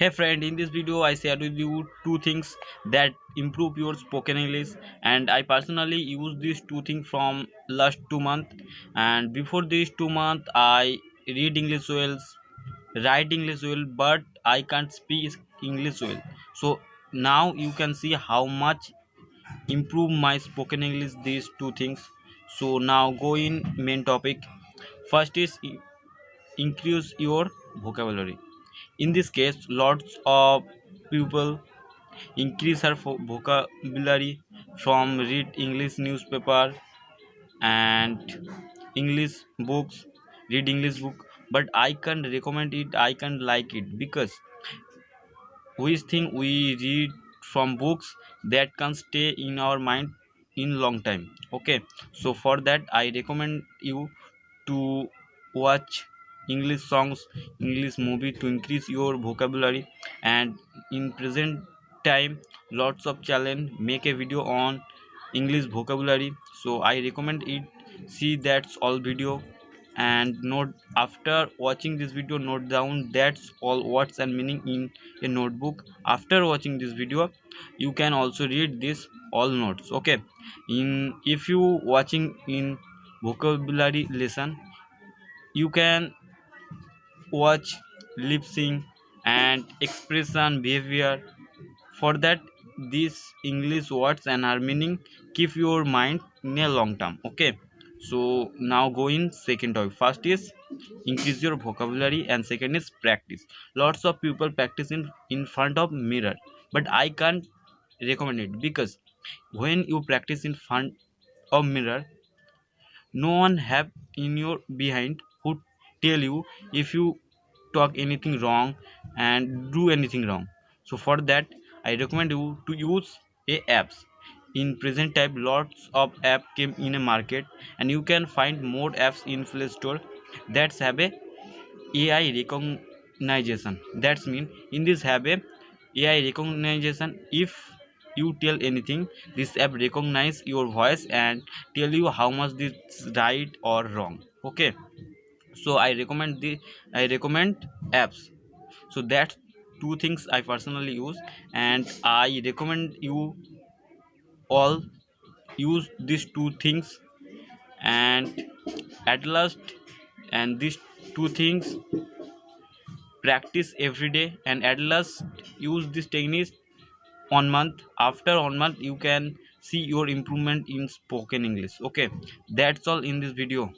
Hey friend, in this video I share with you two things that improve your spoken English, and I personally use these two things from last 2 months. And before these 2 months I read English well, write English well, but I can't speak English well. So now you can see how much improve my spoken English these two things. So now go in main topic. First is increase your vocabulary. In this case, lots of people increase her vocabulary from read English newspaper and English books, read English book. But I can't recommend it. I can't like it because which thing we read from books that can stay in our mind in long time. Okay, so for that I recommend you to watch English songs, English movie to increase your vocabulary. And in present time, lots of challenge make a video on English vocabulary, so I recommend it. See that's all video and note after watching this video, note down that's all words and meaning in a notebook. After watching this video you can also read this all notes. Okay, in if you watching in vocabulary lesson, you can watch lip sync and expression behavior. For that, these English words and our meaning keep your mind in a long term. Okay, so now go in second topic. First is increase your vocabulary and second is practice. Lots of people practice in front of mirror, but I can't recommend it because when you practice in front of mirror, no one have in your behind who tell you if you talk anything wrong and do anything wrong. So for that I recommend you to use a apps. In present time lots of app came in a market, and you can find more apps in Play Store that have a AI recognition. That's mean in this have a AI recognition. If you tell anything, this app recognize your voice and tell you how much this right or wrong. Okay, so I recommend apps. So that's two things I personally use, and I recommend you all use these two things. And at last, and these two things practice every day, and at last use this technique on month. After on month you can see your improvement in spoken English. Okay, that's all in this video.